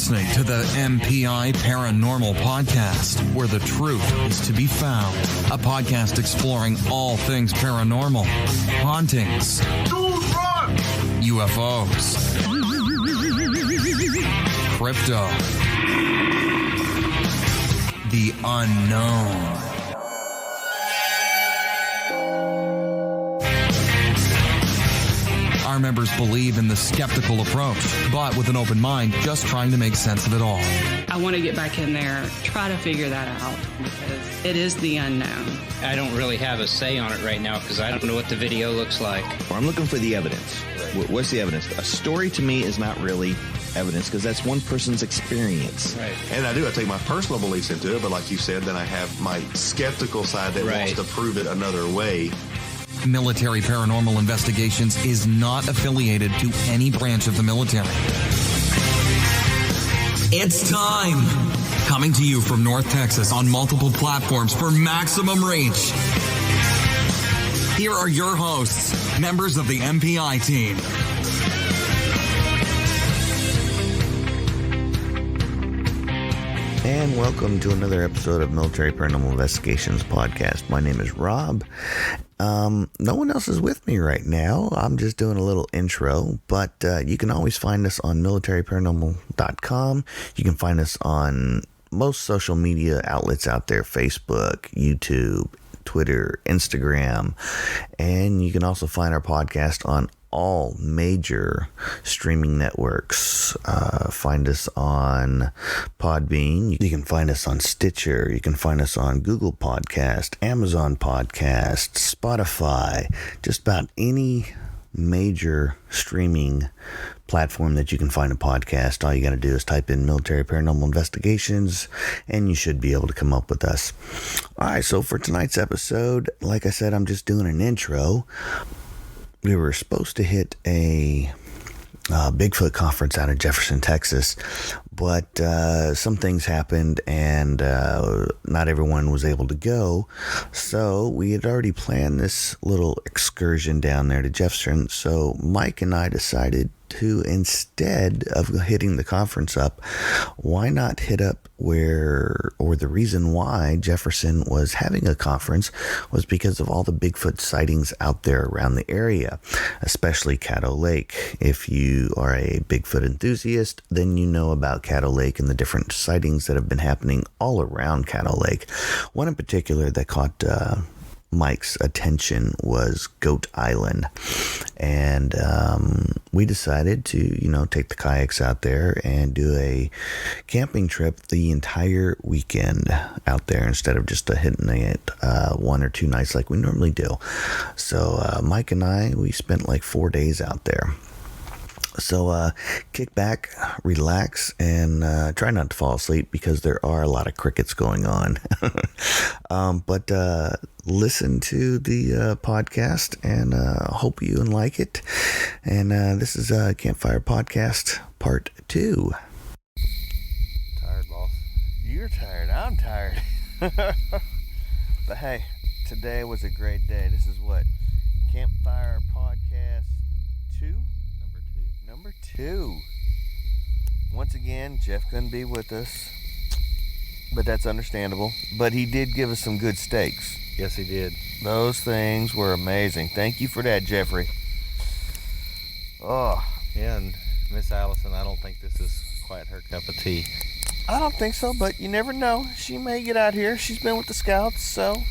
listening to the MPI Paranormal Podcast, where the truth is to be found. A podcast exploring all things paranormal, hauntings, UFOs, crypto, the unknown. Our members believe in the skeptical approach, but with an open mind, just trying to make sense of it all. I want to get back in there, try to figure that out, because it is the unknown. I don't really have a say on it right now because I don't know what the video looks like. I'm looking for the evidence. What's the evidence? A story to me is not really evidence because that's one person's experience. Right. And I take my personal beliefs into it, but like you said, then I have my skeptical side that wants to prove it another way. Military Paranormal Investigations is not affiliated to any branch of the military. It's time! Coming to you from North Texas on multiple platforms for maximum reach. Here are your hosts, members of the MPI team. And welcome to another episode of Military Paranormal Investigations Podcast. My name is Rob. No one else is with me right now. I'm just doing a little intro, but you can always find us on militaryparanormal.com. You can find us on most social media outlets out there, Facebook, YouTube, Twitter, Instagram, and you can also find our podcast on all major streaming networks. Find us on Podbean. You can find us on Stitcher. You can find us on Google Podcast, Amazon Podcast, Spotify, just about any major streaming platform that you can find a podcast. All you got to do is type in Military Paranormal Investigations and you should be able to come up with us. All right, so for tonight's episode, like I said, I'm just doing an intro. We were supposed to hit a Bigfoot conference out of Jefferson, Texas, but some things happened and not everyone was able to go. So we had already planned this little excursion down there to Jefferson. So Mike and I decided to, instead of hitting the conference up, why not hit up the reason why Jefferson was having a conference was because of all the Bigfoot sightings out there around the area, especially Caddo Lake. If you are a Bigfoot enthusiast, then you know about Caddo Lake and the different sightings that have been happening all around Caddo Lake. One in particular that caught Mike's attention was Goat Island, and we decided to take the kayaks out there and do a camping trip the entire weekend out there instead of just hitting it 1 or 2 nights like we normally do. So Mike and I, we spent like 4 days out there. So kick back, relax, and try not to fall asleep because there are a lot of crickets going on. But listen to the podcast and hope you like it. And this is Campfire Podcast Part 2. Tired, boss. You're tired. I'm tired. But hey, today was a great day. This is what? Campfire Podcast 2? Number 2. Once again, Jeff couldn't be with us, but that's understandable. But he did give us some good steaks. Yes, he did. Those things were amazing. Thank you for that, Jeffrey. Oh. Yeah, and Miss Allison, I don't think this is quite her cup of tea. I don't think so, but you never know. She may get out here. She's been with the Scouts, so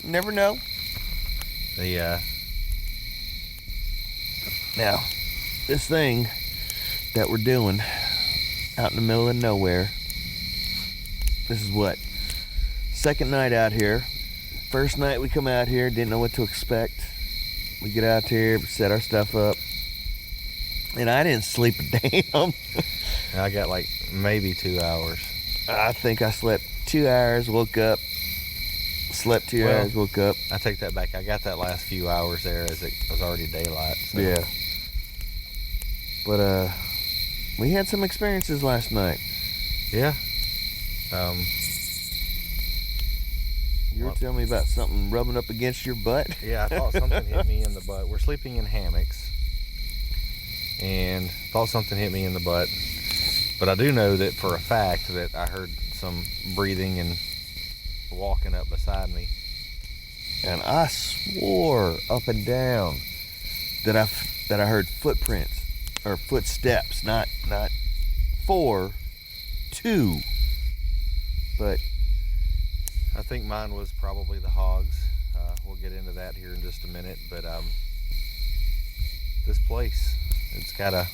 you never know. Now, this thing that we're doing out in the middle of nowhere, this is what? Second night out here. First night we come out here, didn't know what to expect. We get out here, set our stuff up, and I didn't sleep a damn. I got like maybe 2 hours. I think I slept 2 hours, woke up, slept 2 hours, woke up. I take that back. I got that last few hours there as it was already daylight. So. Yeah. But we had some experiences last night. Yeah. You were telling me about something rubbing up against your butt? Yeah, I thought something hit me in the butt. We're sleeping in hammocks, and thought something hit me in the butt. But I do know that for a fact that I heard some breathing and walking up beside me. And I swore up and down that I heard footprints or footsteps, not 4, 2. But I think mine was probably the hogs. We'll get into that here in just a minute. But this place, it's got a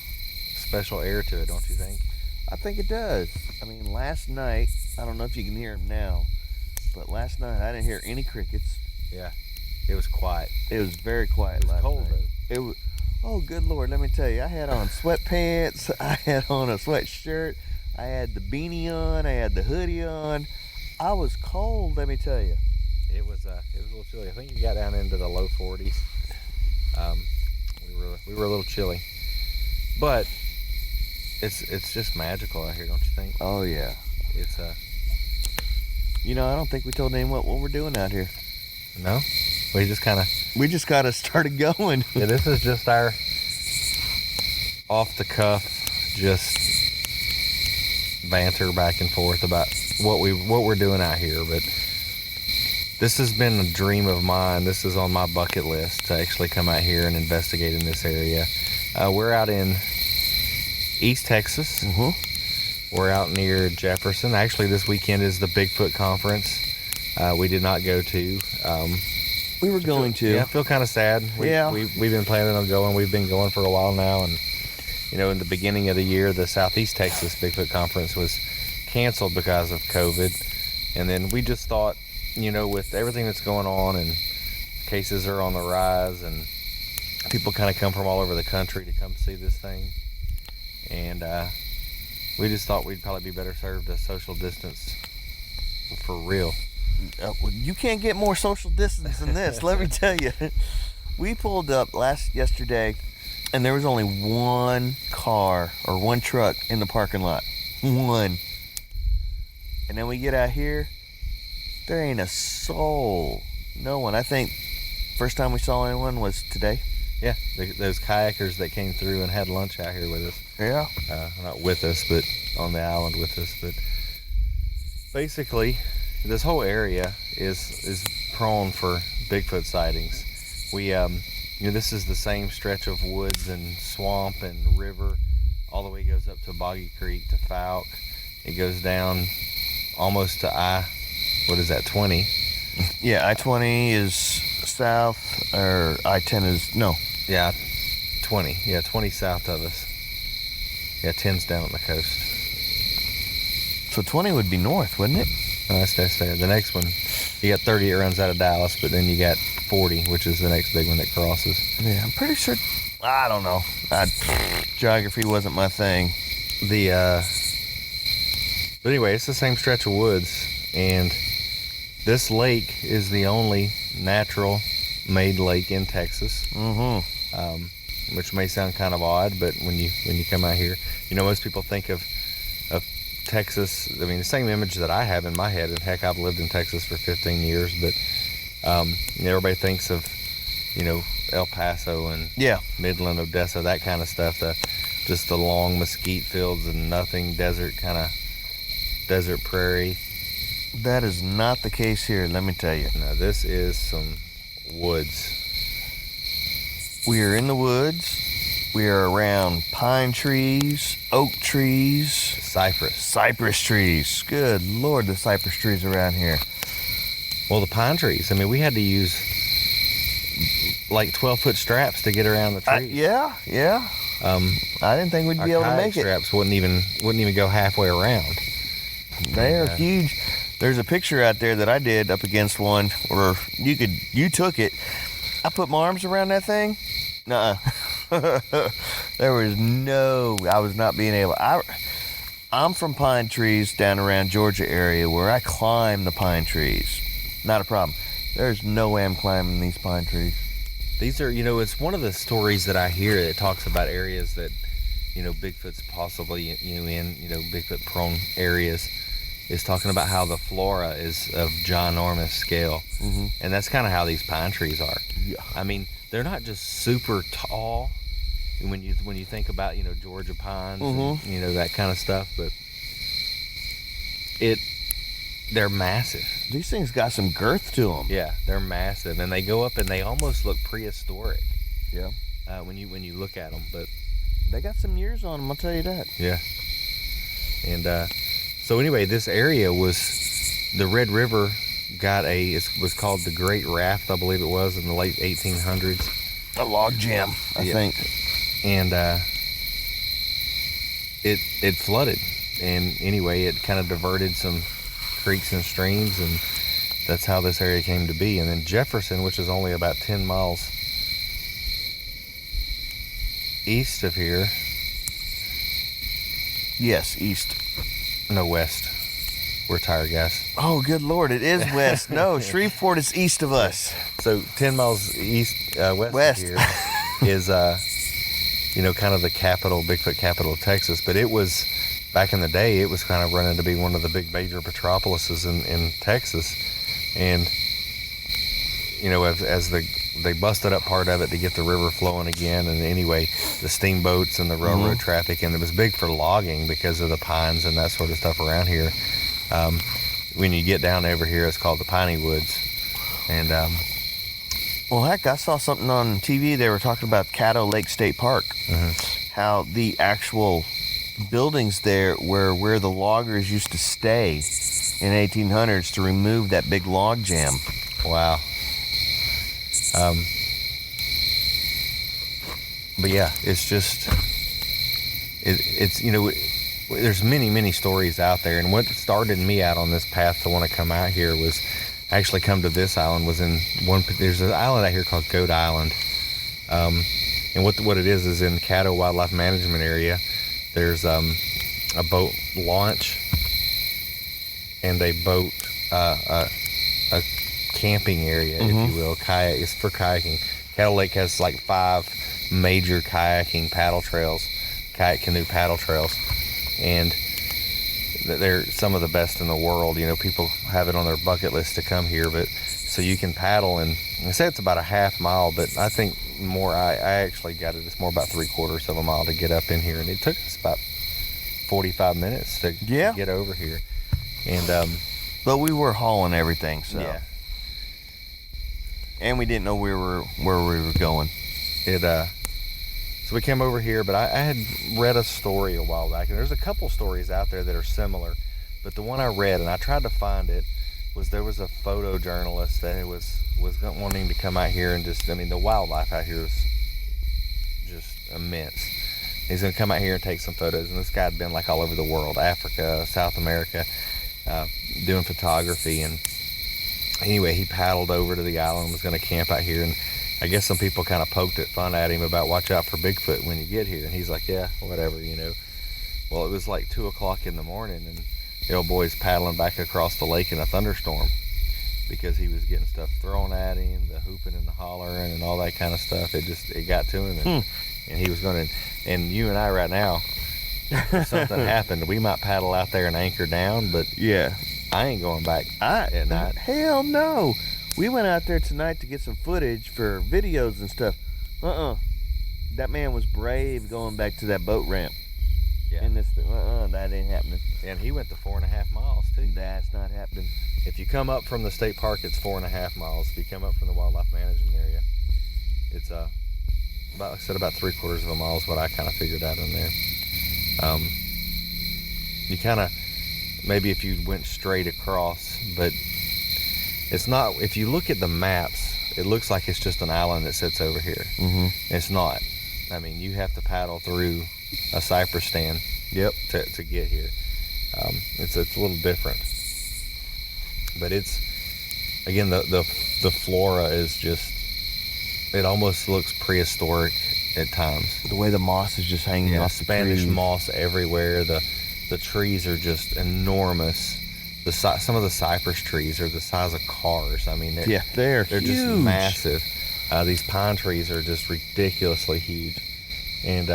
special air to it, don't you think? I think it does. I mean, last night, I don't know if you can hear them now, but last night I didn't hear any crickets. Yeah, it was quiet. It was very quiet last night. Cold though. It was. Oh, good Lord, let me tell you, I had on sweatpants, I had on a sweatshirt, I had the beanie on, I had the hoodie on. I was cold, let me tell you. It was a little chilly. I think you got down into the low 40s. We were a little chilly, but it's just magical out here, don't you think? Oh yeah. It's You know, I don't think we told anyone what we're doing out here. No, we just got us started going. Yeah, this is just our off the cuff, just banter back and forth about what we're doing out here. But this has been a dream of mine. This is on my bucket list to actually come out here and investigate in this area. We're out in East Texas. Mm-hmm. We're out near Jefferson. Actually, this weekend is the Bigfoot conference. We did not go to. We were going to. Yeah, I feel kind of sad. We've been planning on going. We've been going for a while now. And, you know, in the beginning of the year, the Southeast Texas Bigfoot conference was canceled because of COVID. And then we just thought, you know, with everything that's going on and cases are on the rise and people kind of come from all over the country to come see this thing. And we just thought we'd probably be better served to social distance for real. Well, you can't get more social distance than this, let me tell you. We pulled up yesterday, and there was only one car or one truck in the parking lot. One. And then we get out here, there ain't a soul. No one. I think first time we saw anyone was today. Yeah, those kayakers that came through and had lunch out here with us. Yeah. Not with us, but on the island with us. But basically, this whole area is prone for Bigfoot sightings. We, you know, this is the same stretch of woods and swamp and river, all the way goes up to Boggy Creek to Fouke. It goes down almost to I-20? Yeah, I-20 is south, or I-10 is, no. Yeah, 20. Yeah, 20 south of us. Yeah, 10's down on the coast. So 20 would be north, wouldn't it? Oh, that's there. The next one, you got 30, it runs out of Dallas, but then you got 40, which is the next big one that crosses. Yeah, I'm pretty sure. I don't know. Geography wasn't my thing. But anyway, it's the same stretch of woods, and this lake is the only natural made lake in Texas. Mm-hmm. Which may sound kind of odd, but when you come out here, you know, most people think of Texas. I mean, the same image that I have in my head, and heck, I've lived in Texas for 15 years, but you know, everybody thinks of, you know, El Paso and Midland, Odessa, that kind of stuff. Just the long mesquite fields and nothing, desert prairie. That is not the case here, let me tell you. No, this is some woods. We are in the woods. We are around pine trees, oak trees, cypress trees. Good Lord, the cypress trees around here. Well, the pine trees. I mean, we had to use like 12-foot straps to get around the trees. Yeah. I didn't think we'd be able to make it. Straps wouldn't even go halfway around. They are huge. There's a picture out there that I did up against one, or you took it. I put my arms around that thing. Nuh-uh. I was not being able. I'm from pine trees down around Georgia area where I climb the pine trees. Not a problem. There's no way I'm climbing these pine trees. These are, you know, it's one of the stories that I hear that talks about areas that, you know, Bigfoot's possibly, you know, in, you know, Bigfoot prone areas, is talking about how the flora is of ginormous scale. Mm-hmm. And that's kind of how these pine trees are. Yeah. I mean, they're not just super tall, when you think about, Georgia pines, and, that kind of stuff, but they're massive. These things got some girth to them. Yeah, they're massive, and they go up and they almost look prehistoric. Yeah. When you look at them, but they got some years on them, I'll tell you that. Yeah. And so anyway, this area was the Red River it was called the Great Raft, I believe it was, in the late 1800s. A log jam, I think. And it flooded, and anyway, it kind of diverted some creeks and streams, and that's how this area came to be. And then Jefferson, which is only about 10 miles east of here. Yes, east. No, west. We're tired, guys. Oh, good Lord, it is west. No, Shreveport is east of us. So 10 miles west of here is, kind of the Bigfoot capital of Texas. But it was, back in the day, it was kind of running to be one of the big major metropolises in Texas. And, as they busted up part of it to get the river flowing again. And anyway, the steamboats and the railroad traffic, and it was big for logging because of the pines and that sort of stuff around here. When you get down over here, it's called the Piney Woods. And well, heck, I saw something on TV. They were talking about Caddo Lake State Park. How the actual buildings there were where the loggers used to stay in 1800s to remove that big log jam. Wow. But yeah, it's just it's there's many stories out there, and what started me out on this path to want to come out here was actually come to this island. There's an island out here called Goat Island, and what it is in Caddo Wildlife Management Area. There's a boat launch and a boat a camping area, if you will. Kayak. It's for kayaking. Caddo Lake has like 5 major kayaking paddle trails, kayak canoe paddle trails, and they're some of the best in the world. People have it on their bucket list to come here, but so you can paddle, and I say it's about a half mile, but I think more. I actually got it. It's more about 3/4 of a mile to get up in here, and it took us about 45 minutes to get over here. And but we were hauling everything, so yeah. And we didn't know where we were going. So we came over here, but I had read a story a while back, and there's a couple stories out there that are similar, but the one I read, and I tried to find it, was there was a photojournalist that was wanting to come out here and the wildlife out here is just immense. He's going to come out here and take some photos, and this guy had been like all over the world, Africa, South America, doing photography, and anyway, he paddled over to the island and was going to camp out here, and I guess some people kind of poked fun at him about watch out for Bigfoot when you get here, and he's like, yeah, whatever, Well, it was like 2 o'clock in the morning, and the old boy's paddling back across the lake in a thunderstorm because he was getting stuff thrown at him, the hooping and the hollering and all that kind of stuff. It got to him, and he was going to, and you and I right now, if something happened, we might paddle out there and anchor down, but yeah, I ain't going back at night. Hell no. We went out there tonight to get some footage for videos and stuff. That man was brave going back to that boat ramp. Yeah. And that ain't happening. And he went to 4.5 miles too. That's not happening. If you come up from the state park, it's 4.5 miles. If you come up from the wildlife management area, it's about 3/4 of a mile is what I kind of figured out in there. You kind of, maybe if you went straight across, but it's not. If you look at the maps, it looks like it's just an island that sits over here. It's not. I mean, you have to paddle through a cypress stand to get here. It's a little different, but it's, again, the flora is just, it almost looks prehistoric at times. The way the moss is just hanging off the Spanish trees. moss everywhere. The trees are just enormous. Some of the cypress trees are the size of cars. I mean, they're huge. Just massive. These pine trees are just ridiculously huge. And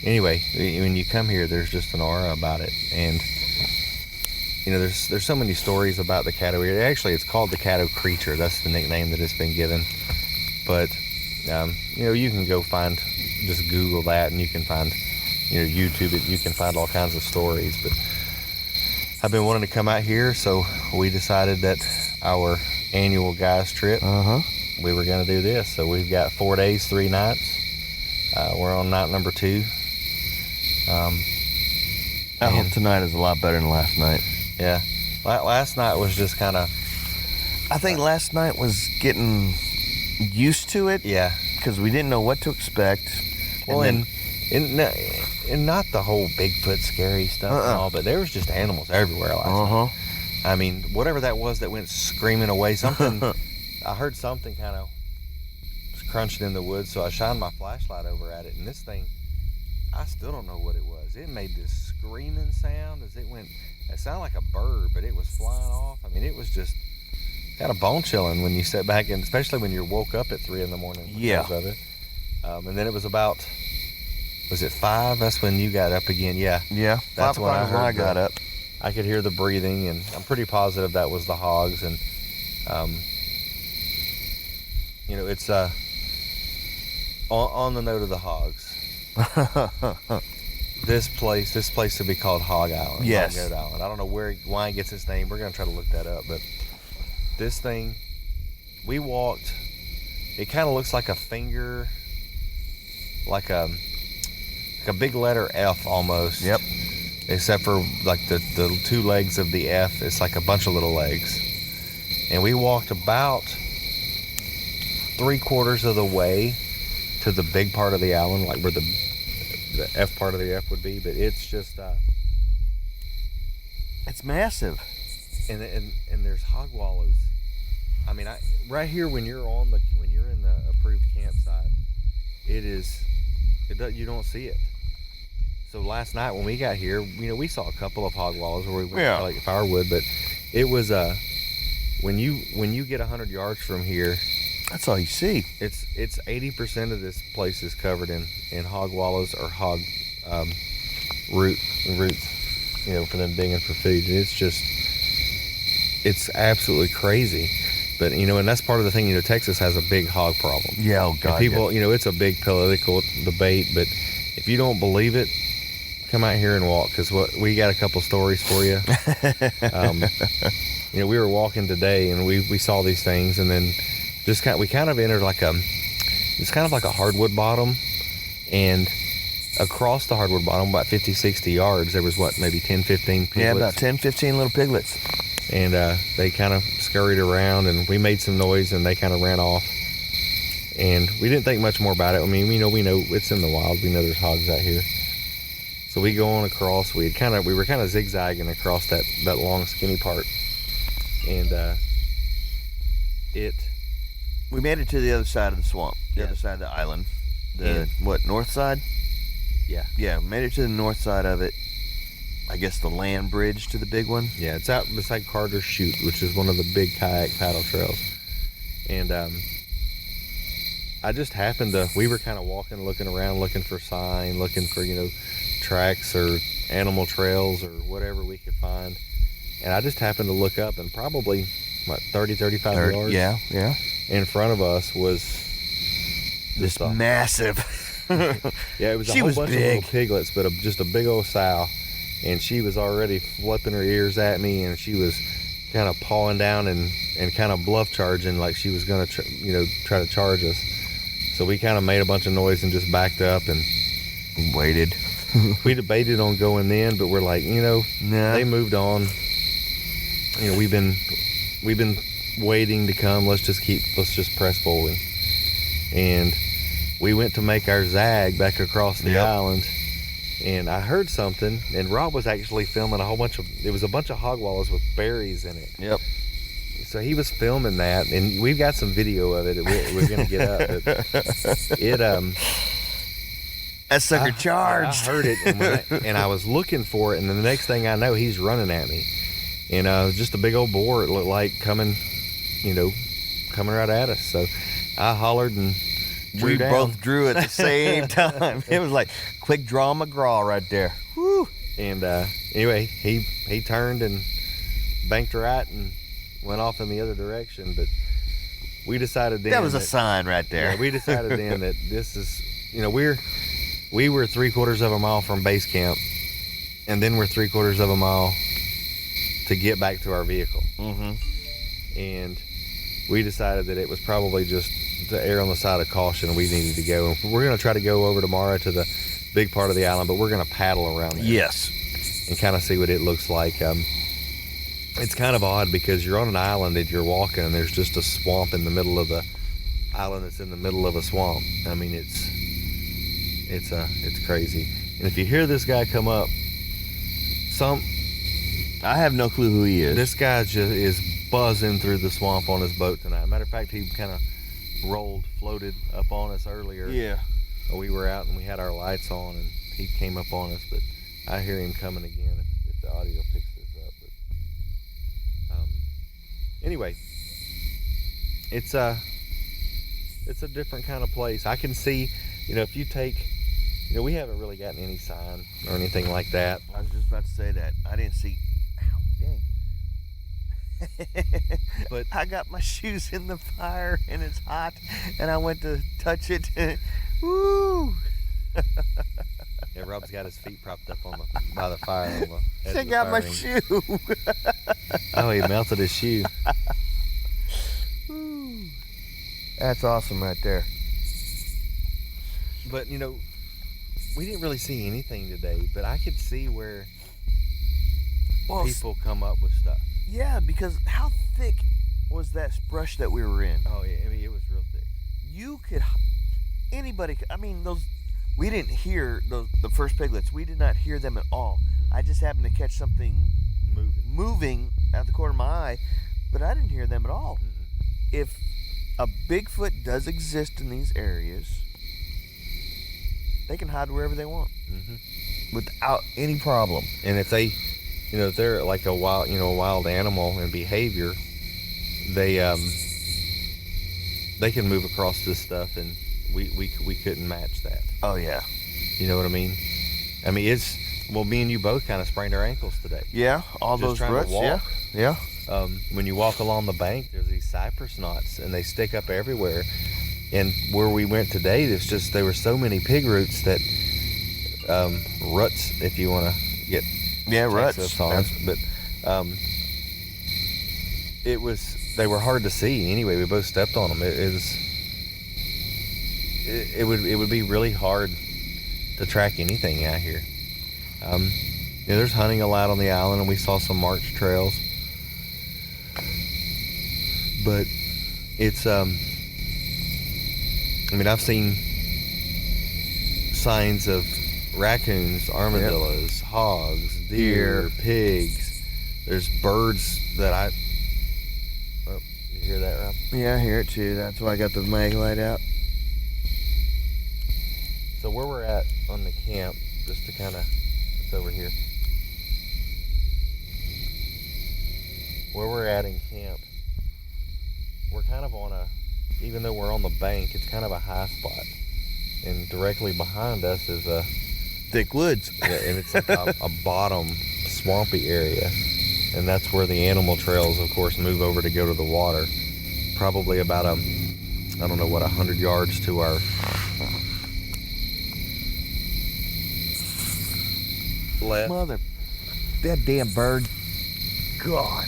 anyway, when you come here, there's just an aura about it. And there's so many stories about the Caddo area. Actually, it's called the Caddo Creature. That's the nickname that it's been given. But you can go find just Google that, and you can find, YouTube it. You can find all kinds of stories. But I've been wanting to come out here, so we decided that our annual guys trip, we were going to do this. So we've got 4 days, 3 nights. We're on night number 2. I hope tonight is a lot better than last night. Yeah. Last night was just kind of... I think last night was getting used to it. Yeah. Because we didn't know what to expect. Well, and not the whole Bigfoot scary stuff and all, but there was just animals everywhere last night. I mean, whatever that was that went screaming away, something... I heard something kind of crunching in the woods, so I shined my flashlight over at it, and this thing, I still don't know what it was. It made this screaming sound as it went. It sounded like a bird, but it was flying off. I mean, it was just kind of bone chilling when you sit back, and especially when you're woke up at 3 in the morning because of it. And then it was about, was it 5? That's when you got up again. Yeah. Yeah. That's 5 when o'clock is when I got up. I could hear the breathing, and I'm pretty positive that was the hogs. And it's on the note of the hogs. This place to be called Hog Island. Yes. Hog Goat Island. I don't know why it gets its name. We're gonna try to look that up. But this thing, we walked. It kind of looks like a finger, like a big letter F almost. Yep. Except for like the 2 legs of the F, it's like a bunch of little legs. And we walked about 3/4 of the way to the big part of the island, like where the F part of the F would be, but it's just it's massive. And there's hog wallows. I mean, right here when you're in the approved campsite, you don't see it. So last night when we got here, we saw a couple of hog wallows where we went to like firewood, but it was when you get 100 yards from here, that's all you see. It's 80% of this place is covered in hog wallows or hog roots, for them digging for food. And it's absolutely crazy. But and that's part of the thing. Texas has a big hog problem. Yeah, oh God. And people, it's a big political debate. But if you don't believe it, come out here and walk, because we got a couple stories for you. We were walking today and we saw these things, and then we kind of entered it's kind of like a hardwood bottom, and across the hardwood bottom about 50-60 yards there was maybe 10-15 piglets. Yeah, about 10-15 little piglets. And they kind of scurried around, and we made some noise, and they kind of ran off, and we didn't think much more about it. I mean, we know it's in the wild. We know there's hogs out here. So we go on across. We were kind of zigzagging across that long skinny part, and we made it to the other side of the swamp, the other side of the island. North side? Yeah. Yeah, made it to the north side of it. I guess the land bridge to the big one. Yeah, it's out beside Carter's Chute, which is one of the big kayak paddle trails. And I just happened to, we were kind of walking, looking around, looking for sign, looking for, tracks or animal trails or whatever we could find. And I just happened to look up, and probably, 35 yards? Yeah. In front of us was this massive. Yeah, it was a whole bunch of little piglets, but just a big old sow. And she was already flipping her ears at me, and she was kind of pawing down and kind of bluff charging like she was going to, try to charge us. So we kind of made a bunch of noise and just backed up and waited. We debated on going in, but we're like, they moved on. We've been waiting to come. Let's just press forward. And we went to make our zag back across the island, and I heard something, and Rob was actually filming a bunch of hog wallows with berries in it. Yep. So he was filming that, and we've got some video of it we're going to get up. But that sucker charged. I heard it, and I was looking for it, and the next thing I know, he's running at me. And just a big old boar, it looked like, coming right at us. So I hollered and we both drew at the same time. It was like quick draw McGraw right there. Woo! And anyway, he turned and banked right and went off in the other direction. But we decided then that was a sign right there. Yeah, we decided then that you know, we were 3/4 of a mile from base camp, and then we're 3/4 of a mile to get back to our vehicle. Mm-hmm. And we decided that it was probably just to err on the side of caution. We needed to go. And we're going to try to go over tomorrow to the big part of the island, but we're going to paddle around there. Yes. And kind of see what it looks like. It's kind of odd because you're on an island and you're walking, and there's just a swamp in the middle of the island that's in the middle of a swamp. I mean, it's crazy. And if you hear this guy come up, I have no clue who he is. This guy just is buzzing through the swamp on his boat tonight. Matter of fact, he kind of floated up on us earlier. Yeah. We were out and we had our lights on, and he came up on us, but I hear him coming again if the audio picks this up. But anyway, it's a different kind of place. I can see, you know, if you take, you know, we haven't really gotten any sign or anything like that. I was just about to say that. I didn't see. Ow, dang. But I got my shoes in the fire and it's hot, and I went to touch it. Woo! Yeah, Rob's got his feet propped up by the fire. Check out my shoe. Oh, he melted his shoe. Woo. That's awesome right there. But, you know, we didn't really see anything today, but I could see where people come up with stuff. Yeah, because how thick was that brush that we were in? Oh, yeah, I mean, it was real thick. Anybody could, I mean, we didn't hear the first piglets. We did not hear them at all. I just happened to catch something moving at the corner of my eye, but I didn't hear them at all. Mm-mm. If a Bigfoot does exist in these areas, they can hide wherever they want without any problem. And if they, you know, if they're like a wild animal in behavior, they can move across this stuff, and we couldn't match that. Oh yeah. You know what I mean? I mean, me and you both kind of sprained our ankles today. Yeah, all just those roots. walk. Yeah. When you walk along the bank, there's these cypress knots, and they stick up everywhere. And where we went today, there were so many pig roots that ruts, if you want to get ruts on us, but they were hard to see. Anyway, we both stepped on them. It would be really hard to track anything out here. You know, there's hunting allowed on the island, and we saw some march trails, but it's I mean, I've seen signs of raccoons, armadillos, hogs, deer, pigs. There's birds that you hear that, Rob? Yeah, I hear it too. That's why I got the mag light out. So where we're at on the camp, just to kind of, it's over here. Where we're at in camp, we're kind of on even though we're on the bank, it's kind of a high spot. And directly behind us is a thick woods. Yeah, and it's like a bottom swampy area. And that's where the animal trails, of course, move over to go to the water. Probably about 100 yards to our left. That damn bird. God.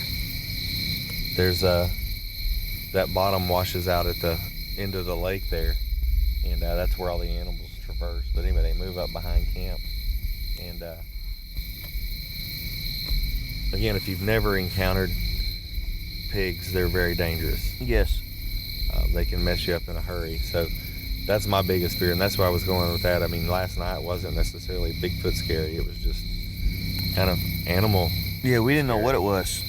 There's that bottom washes out at the end of the lake there, and that's where all the animals traverse. But anyway, they move up behind camp, and again, if you've never encountered pigs, they're very dangerous. Yes. They can mess you up in a hurry. So that's my biggest fear, and that's why I was going with that. I mean, last night wasn't necessarily Bigfoot scary. It was just kind of animal. Yeah, we didn't know what it was.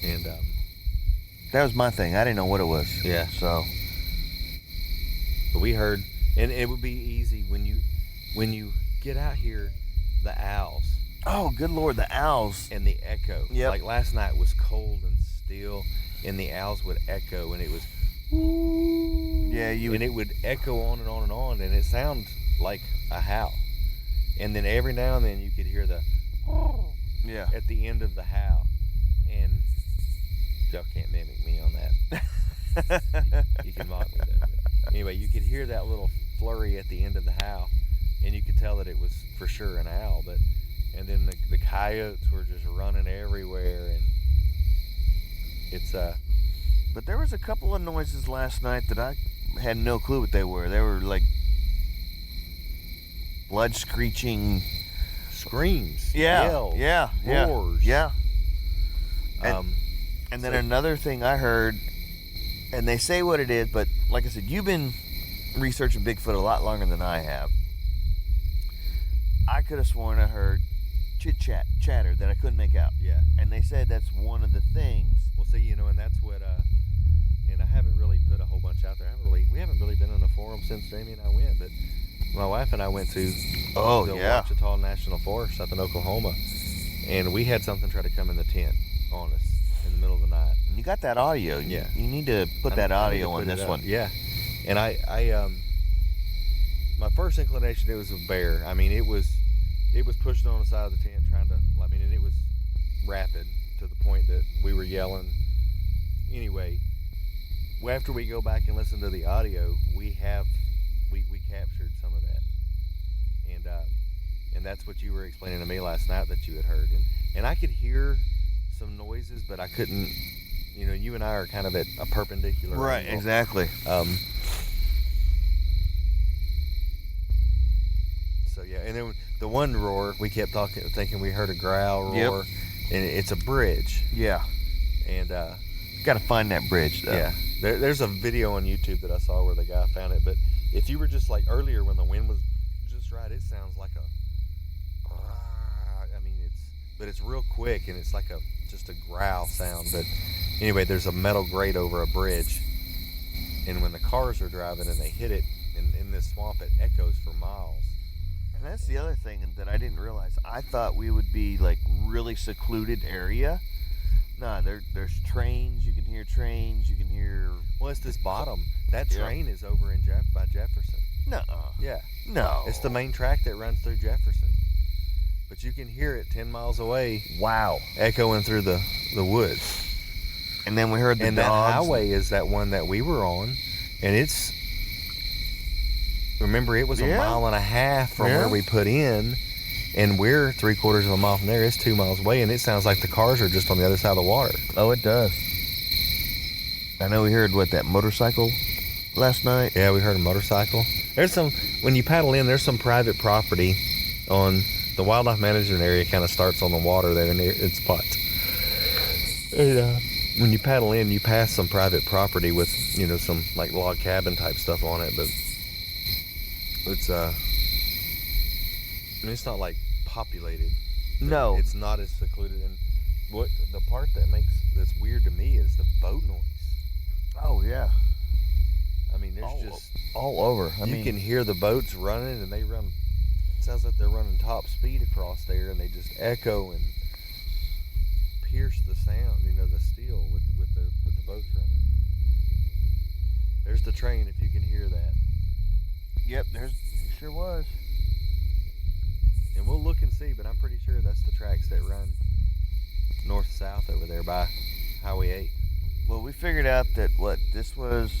And that was my thing. I didn't know what it was. Yeah. So. But we heard, and it would be easy when you get out here, the owls. Oh, good Lord, the owls. And the echo. Yep. Like last night was cold and still, and the owls would echo, and it was, woo. Yeah, and it would echo on and on and on, and it sounded like a howl. And then every now and then you could hear the, yeah, at the end of the howl. And y'all can't mimic me on that. You can mock me though. But anyway, you could hear that little flurry at the end of the howl, and you could tell that it was for sure an owl. And then the coyotes were just running everywhere, and it's But there was a couple of noises last night that I had no clue what they were. They were like blood screeching screams, yells, roars. Yeah. And then another thing I heard, and they say what it is, but like I said, you've been researching Bigfoot a lot longer than I have. I could have sworn I heard chatter that I couldn't make out. Yeah. And they said that's one of the things. Well, see, and that's what, and I haven't really put a whole bunch out there. We haven't really been on a forum since Jamie and I went, but my wife and I went to the Ouachita National Forest up in Oklahoma, and we had something try to come in the tent on us in the middle of the night. And you got that audio. Yeah. You need to put that audio on this one. Yeah. And I my first inclination, it was a bear. I mean, it was pushing on the side of the tent trying to, and it was rapid to the point that we were yelling. Anyway, after we go back and listen to the audio, we captured some of that. And that's what you were explaining to me last night that you had heard. And I could hear some noises, but I couldn't, you and I are kind of at a perpendicular right angle. Exactly. So yeah, and then the one roar, we kept thinking we heard a growl roar, and it's a bridge. Yeah. And got to find that bridge though. Yeah. There's a video on YouTube that I saw where the guy found it, but if you were just like earlier when the wind was just right, it sounds like it's real quick, and it's like just a growl sound. But anyway, there's a metal grate over a bridge, and when the cars are driving and they hit it in this swamp, it echoes for miles. And that's the other thing that I didn't realize. I thought we would be like really secluded area. Nah, there's trains. You can hear trains. You can hear. Well, it's this bottom. That train is over by Jefferson. No. Yeah. No. It's the main track that runs through Jefferson. But you can hear it 10 miles away. Wow. Echoing through the woods. And then we heard the dogs. That highway is that one that we were on, and remember, it was a mile and a half from where we put in, and we're 3/4 of a mile from there. It's 2 miles away, and it sounds like the cars are just on the other side of the water. Oh, it does. I know we heard that motorcycle last night. Yeah, we heard a motorcycle. When you paddle in, there's some private property on the wildlife management area. Kind of starts on the water there near its spots. And when you paddle in, you pass some private property with some like log cabin type stuff on it, but it's it's not like populated. No, it's not as secluded. And what the part that's weird to me is the boat noise. Oh yeah. I mean, there's just all over. You can hear the boats running, and they run. It sounds like they're running top speed across there, and they just echo and pierce the sound. The steel with the boats running. There's the train. If you can hear that. Yep, it sure was. And we'll look and see, but I'm pretty sure that's the tracks that run north-south over there by Highway 8. Well, we figured out that this was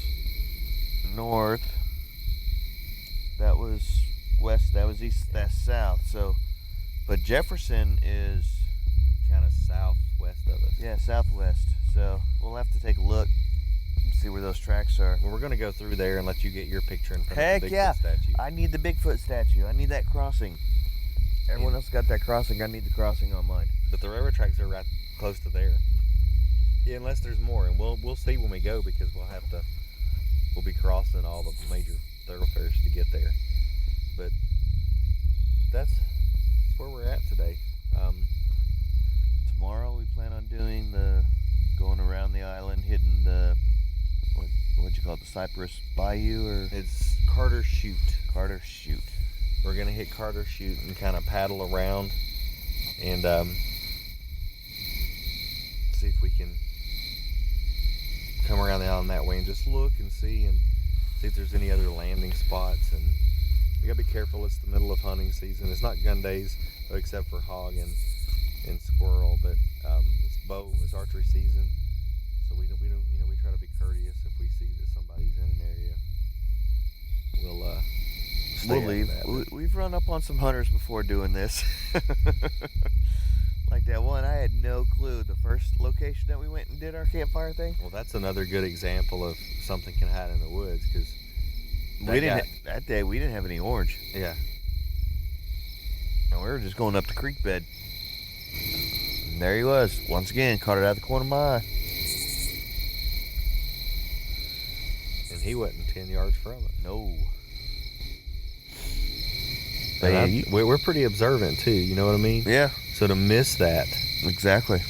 north, that was west, that was east, that's south. So, but Jefferson is kind of southwest of us. Yeah, southwest. So we'll have to take a look and see where those tracks are. Well, we're going to go through there and let you get your picture in front of the Bigfoot statue. I need the Bigfoot statue. I need that crossing. Everyone else got that crossing. I need the crossing on mine. But the railroad tracks are right close to there. Yeah, unless there's more, and we'll see when we go, because we'll be crossing all the major thoroughfares to get there. But that's where we're at today. Tomorrow we plan on doing going around the island, hitting the what'd you call it, the Cypress Bayou, or it's Carter Chute. Carter Chute. We're gonna hit Carter Chute and kind of paddle around and see if we can come around the island that way and just look and see if there's any other landing spots. And we gotta be careful. It's the middle of hunting season. It's not gun days except for hog and squirrel, but it's archery season. So we don't we try to be courteous if we see that somebody's in an area. We'll We'll leave. We've run up on some hunters before doing this. Like that one, I had no clue. The first location that we went and did our campfire thing. Well, that's another good example of something can hide in the woods, because that day we didn't have any orange. Yeah. And we were just going up the creek bed. And there he was. Once again, caught it out of the corner of my eye. And he wasn't 10 yards from it. No. We're pretty observant too, you know what I mean? Yeah. So to miss that. Exactly.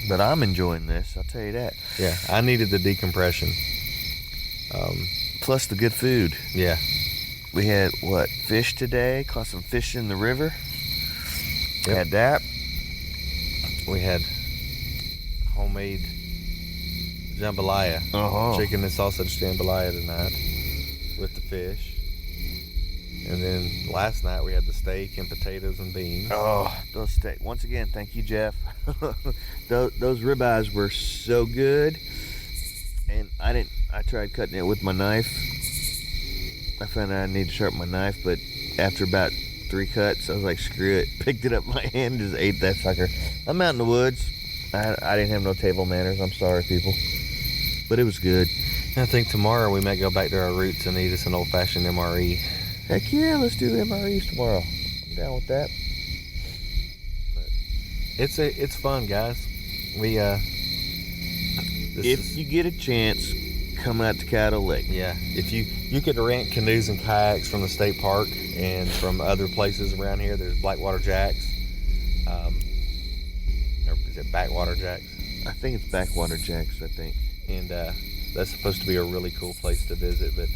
But I'm enjoying this, I'll tell you that. Yeah, I needed the decompression. Plus the good food. Yeah. We had, fish today? Caught some fish in the river. Yep. Had that. We had homemade jambalaya. Chicken and sausage jambalaya tonight with the fish. And then last night we had the steak and potatoes and beans. Oh, those steak. Once again, thank you, Jeff. those ribeyes were so good. And I tried cutting it with my knife. I found out I need to sharpen my knife, but after about 3 cuts, I was like, screw it. Picked it up in my hand and just ate that sucker. I'm out in the woods. I didn't have no table manners. I'm sorry, people. But it was good. I think tomorrow we might go back to our roots and eat us an old-fashioned MRE. Heck yeah, let's do MREs tomorrow. I'm down with that. But it's fun, guys. If you get a chance, come out to Caddo Lake. Yeah, if you could rent canoes and kayaks from the state park and from other places around here. There's Blackwater Jacks. Or is it Backwater Jacks? I think it's Backwater Jacks, I think. And that's supposed to be a really cool place to visit. But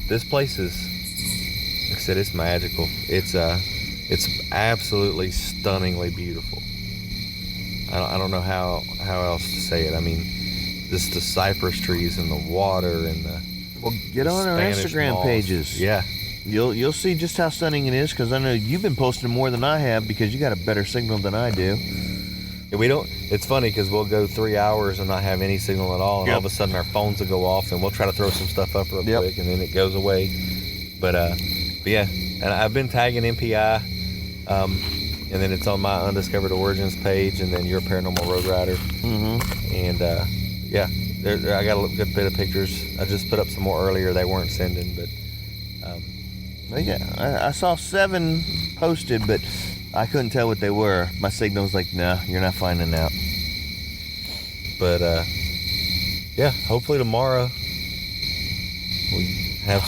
this place is, like I said, it's magical. It's absolutely stunningly beautiful. I don't know how else to say it. I mean, just the cypress trees and the water and the get on our Spanish Instagram moss. pages. Yeah, you'll see just how stunning it is, because I know you've been posting more than I have because you got a better signal than I do. we don't. It's funny because we'll go 3 hours and not have any signal at all, and all of a sudden our phones will go off, and we'll try to throw some stuff up real quick, and then it goes away. But yeah, and I've been tagging MPI, and then it's on my Undiscovered Origins page, and then your Paranormal Road Rider. And yeah, I got a good bit of pictures. I just put up some more earlier. They weren't sending, but I saw 7 posted, but I couldn't tell what they were. My signal's like, nah, you're not finding out. But yeah, hopefully tomorrow we have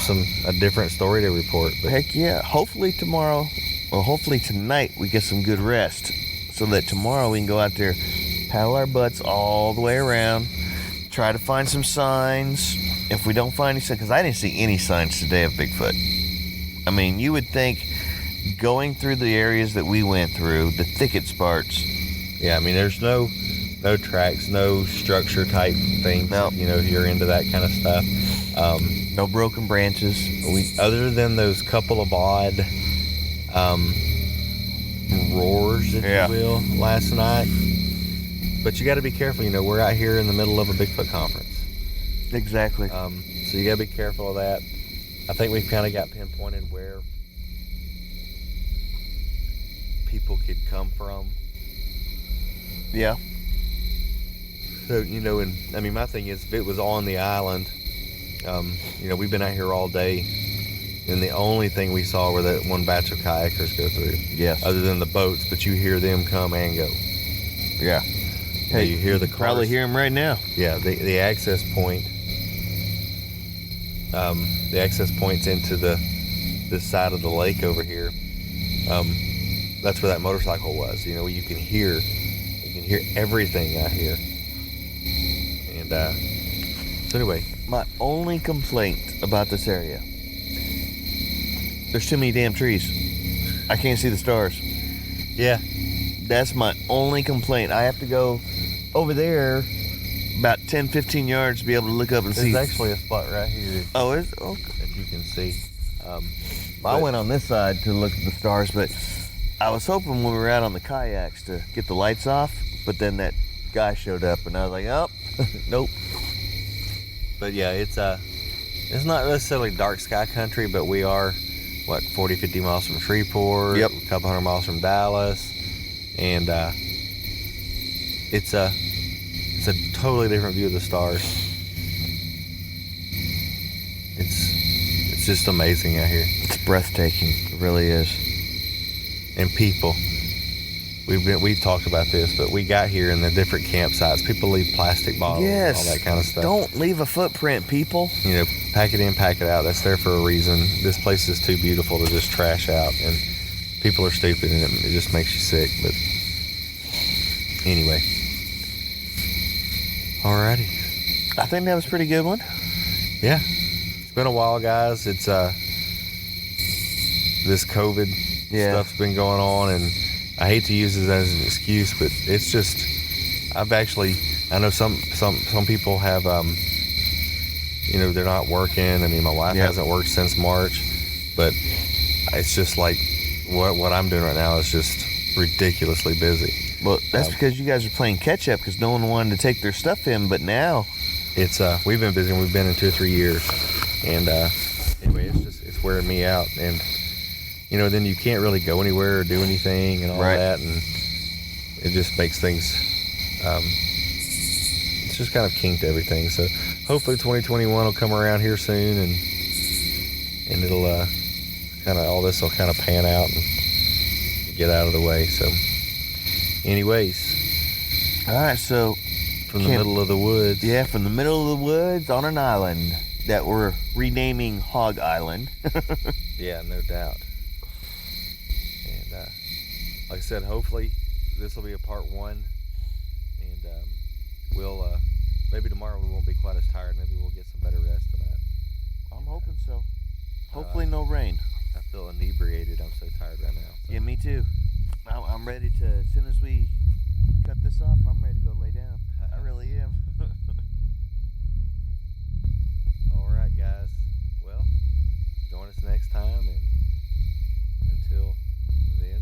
a different story to report. But heck yeah, hopefully tomorrow, or hopefully tonight, we get some good rest, so that tomorrow we can go out there, paddle our butts all the way around, try to find some signs. If we don't find any signs, because I didn't see any signs today of Bigfoot. I mean, you would think, going through the areas that we went through, the thicket parts. Yeah, I mean, there's no tracks, no structure type things. Nope. You know, if you're into that kind of stuff. No broken branches. Other than those couple of odd roars, if you will, last night. But you got to be careful. You know, we're out here in the middle of a Bigfoot conference. Exactly. So you got to be careful of that. I think we've kind of got pinpointed where people could come from. Yeah. So, you know, and I mean, my thing is, if it was on the island, you know, we've been out here all day, and the only thing we saw were that one batch of kayakers go through. Yes. Other than the boats, but you hear them come and go. Yeah. Hey, you hear the cars. Probably hear them right now. Yeah, the access point. The access points into this side of the lake over here. That's where that motorcycle was. You know, you can hear everything out here. And so anyway, my only complaint about this area: there's too many damn trees. I can't see the stars. Yeah, that's my only complaint. I have to go over there about 10-15 yards to be able to look up and see. There's actually a spot right here. Oh, is okay. That you can see. I went on this side to look at the stars, but I was hoping when we were out on the kayaks to get the lights off, but then that guy showed up, and I was like, oh, nope. But yeah, it's it's not necessarily dark sky country, but we are, 40, 50 miles from Shreveport, Yep. a couple hundred miles from Dallas, and it's a totally different view of the stars. It's just amazing out here. It's breathtaking. It really is. And people. We've talked about this, but we got here in the different campsites. People leave plastic bottles, Yes. all that kind of stuff. Don't leave a footprint, people. Pack it in, pack it out. That's there for a reason. This place is too beautiful to just trash out, and people are stupid, and it just makes you sick. But anyway, alrighty. I think that was a pretty good one. Yeah, it's been a while, guys. It's this COVID stuff's been going on, and I hate to use it as an excuse, but it's just, I know some people have, they're not working. I mean, my wife hasn't worked since March, but it's just like what I'm doing right now is just ridiculously busy. Well, that's because you guys are playing catch up because no one wanted to take their stuff in, but now it's we've been busy. We've been in 2 or 3 years, and anyway, it's wearing me out, and then you can't really go anywhere or do anything and all that, and it just makes things, it's just kind of kinked everything. So hopefully 2021 will come around here soon, and it'll all this will kind of pan out and get out of the way. So anyways, all right, so from the middle of the woods. Yeah, from the middle of the woods on an island that we're renaming Hog Island. Yeah, no doubt. And like I said, hopefully this will be a part 1, and we'll maybe tomorrow we won't be quite as tired. Maybe we'll get some better rest tonight. I'm hoping so. Hopefully no rain. I feel inebriated. I'm so tired right now. So. Yeah, me too. I'm ready to, as soon as we cut this off, I'm ready to go lay down. I really am. All right, guys. Well, join us next time, and until then,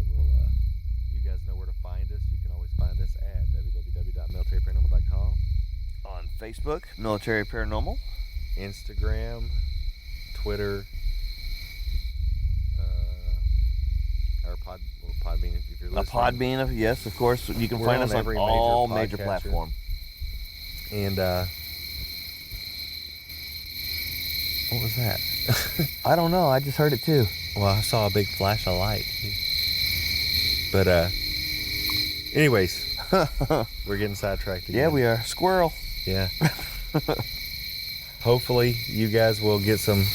you guys know where to find us. You can always find us at www.militaryparanormal.com. On Facebook, Military Paranormal. Instagram, Twitter, or Podbean if you're listening. Podbean, yes, of course. You can find us on every all major platforms. And what was that? I don't know. I just heard it too. Well, I saw a big flash of light. But anyways, we're getting sidetracked again. Yeah, we are. Squirrel. Yeah. Hopefully you guys will get some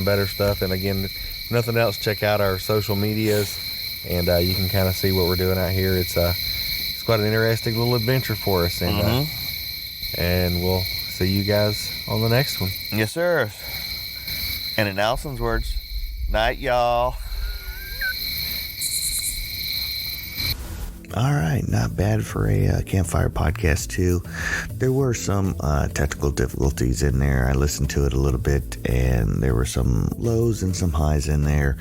better stuff. And again, if nothing else, check out our social medias, and you can kind of see what we're doing out here. It's quite an interesting little adventure for us, and and we'll see you guys on the next one. Yes, sir. And in Allison's words, night, y'all. All right, not bad for a campfire podcast too. There were some technical difficulties in there. I listened to it a little bit, and there were some lows and some highs in there.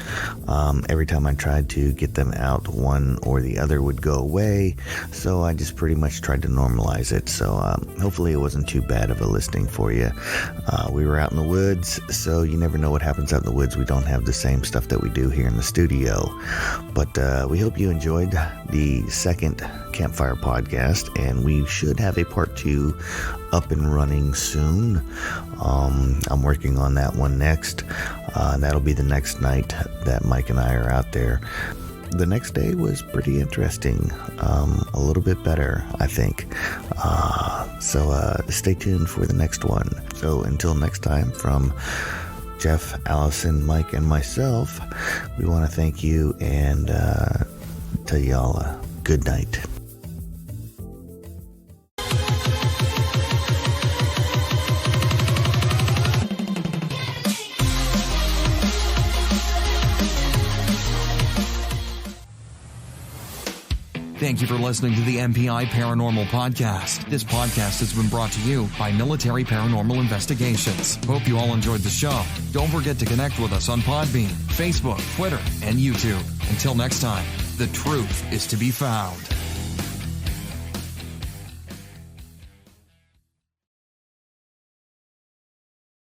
Every time I tried to get them out, one or the other would go away. So I just pretty much tried to normalize it. So hopefully it wasn't too bad of a listening for you. We were out in the woods, so you never know what happens out in the woods. We don't have the same stuff that we do here in the studio. But we hope you enjoyed the second campfire podcast, and we should have a part 2 up and running soon. I'm working on that one next. That'll be the next night that Mike and I are out there. The next day was pretty interesting, a little bit better, I think. So stay tuned for the next one. So until next time, from Jeff, Allison, Mike, and myself, we want to thank you and tell y'all good night. Thank you for listening to the MPI Paranormal Podcast. This podcast has been brought to you by Military Paranormal Investigations. Hope you all enjoyed the show. Don't forget to connect with us on Podbean, Facebook, Twitter, and YouTube. Until next time, the truth is to be found.